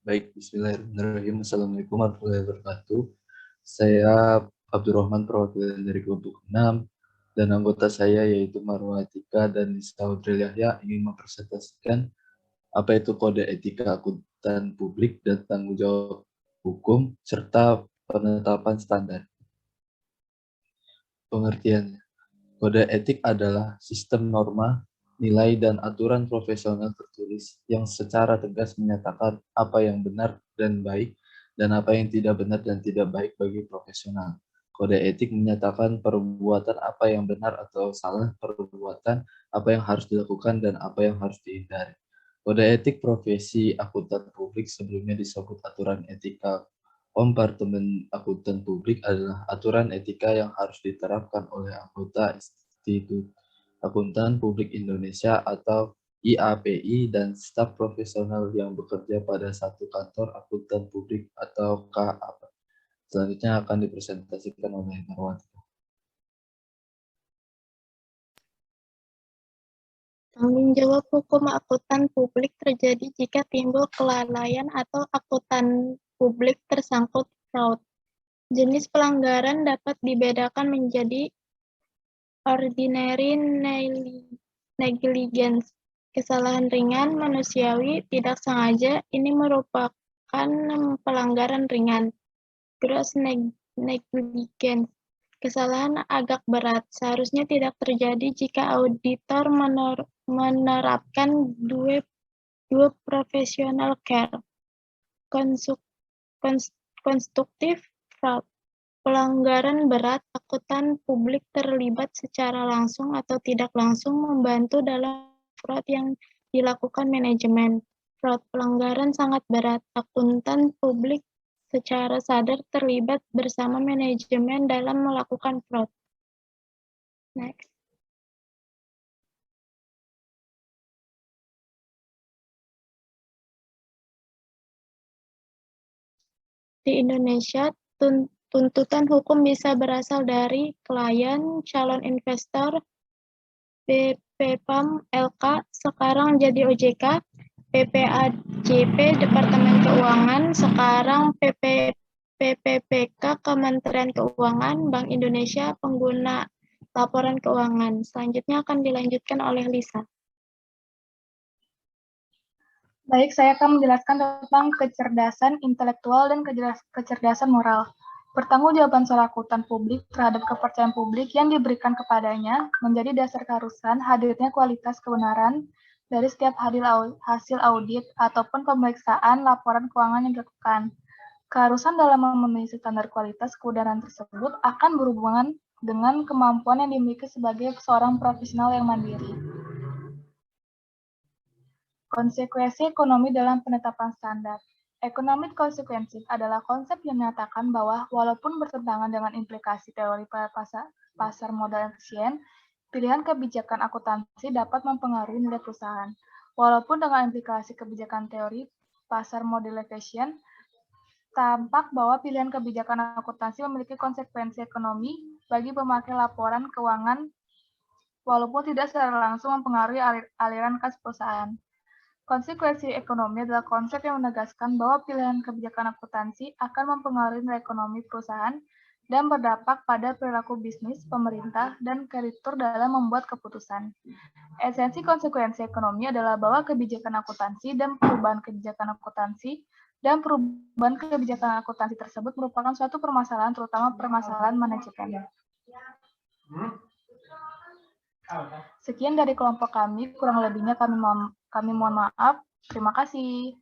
Baik, bismillahirrahmanirrahim. Assalamualaikum warahmatullahi wabarakatuh. Saya Abdurrahman, perwakilan dari kelompok 6, dan anggota saya yaitu Marwa Atika dan Nisa Hudril Yahya ingin mempresentasikan apa itu kode etika akuntan publik dan tanggung jawab hukum, serta penetapan standar. Pengertiannya, kode etik adalah sistem norma, nilai, dan aturan profesional tertulis yang secara tegas menyatakan apa yang benar dan baik dan apa yang tidak benar dan tidak baik bagi profesional. Kode etik menyatakan perbuatan apa yang benar atau salah, perbuatan apa yang harus dilakukan, dan apa yang harus dihindari. Kode etik profesi akuntan publik, sebelumnya disebut aturan etika Kompartemen Akuntan Publik, adalah aturan etika yang harus diterapkan oleh anggota Institut Akuntan Publik Indonesia atau IAPI dan staf profesional yang bekerja pada satu kantor akuntan publik atau KAP. Selanjutnya akan dipresentasikan oleh Marwan. Tanggung jawab hukum akuntan publik terjadi jika timbul kelalaian atau akuntan publik tersangkut fraud. Jenis pelanggaran dapat dibedakan menjadi ordinary negligence, kesalahan ringan, manusiawi, tidak sengaja, ini merupakan pelanggaran ringan. Gross negligence, kesalahan agak berat, seharusnya tidak terjadi jika auditor menerapkan dua professional care. Konstruktif fraud, pelanggaran berat, akuntan publik terlibat secara langsung atau tidak langsung membantu dalam fraud yang dilakukan manajemen. Fraud, pelanggaran sangat berat, akuntan publik secara sadar terlibat bersama manajemen dalam melakukan fraud. Next. Di Indonesia, tuntutan hukum bisa berasal dari klien, calon investor, BPPAM, LK, sekarang jadi OJK, PPAJP, Departemen Keuangan, sekarang PPPK, Kementerian Keuangan, Bank Indonesia, pengguna laporan keuangan. Selanjutnya akan dilanjutkan oleh Lisa. Baik, saya akan menjelaskan tentang kecerdasan intelektual dan kecerdasan moral. Pertanggungjawaban seorang akuntan publik terhadap kepercayaan publik yang diberikan kepadanya menjadi dasar keharusan hadirnya kualitas kebenaran dari setiap hasil audit ataupun pemeriksaan laporan keuangan yang dilakukan. Keharusan dalam memenuhi standar kualitas kebenaran tersebut akan berhubungan dengan kemampuan yang dimiliki sebagai seorang profesional yang mandiri. Konsekuensi ekonomi dalam penetapan standar. Economic consequences adalah konsep yang menyatakan bahwa walaupun bertentangan dengan implikasi teori pada pasar modal efisien, pilihan kebijakan akuntansi dapat mempengaruhi nilai perusahaan. Walaupun dengan implikasi kebijakan teori pasar modal efisien, tampak bahwa pilihan kebijakan akuntansi memiliki konsekuensi ekonomi bagi pemakai laporan keuangan, walaupun tidak secara langsung mempengaruhi aliran kas perusahaan. Konsekuensi ekonomi adalah konsep yang menegaskan bahwa pilihan kebijakan akuntansi akan mempengaruhi nilai ekonomi perusahaan dan berdampak pada perilaku bisnis, pemerintah, dan kreditur dalam membuat keputusan. Esensi konsekuensi ekonomi adalah bahwa kebijakan akuntansi dan perubahan kebijakan akuntansi tersebut merupakan suatu permasalahan, terutama permasalahan manajemen. Sekian dari kelompok kami, kurang lebihnya kami mohon maaf. Terima kasih.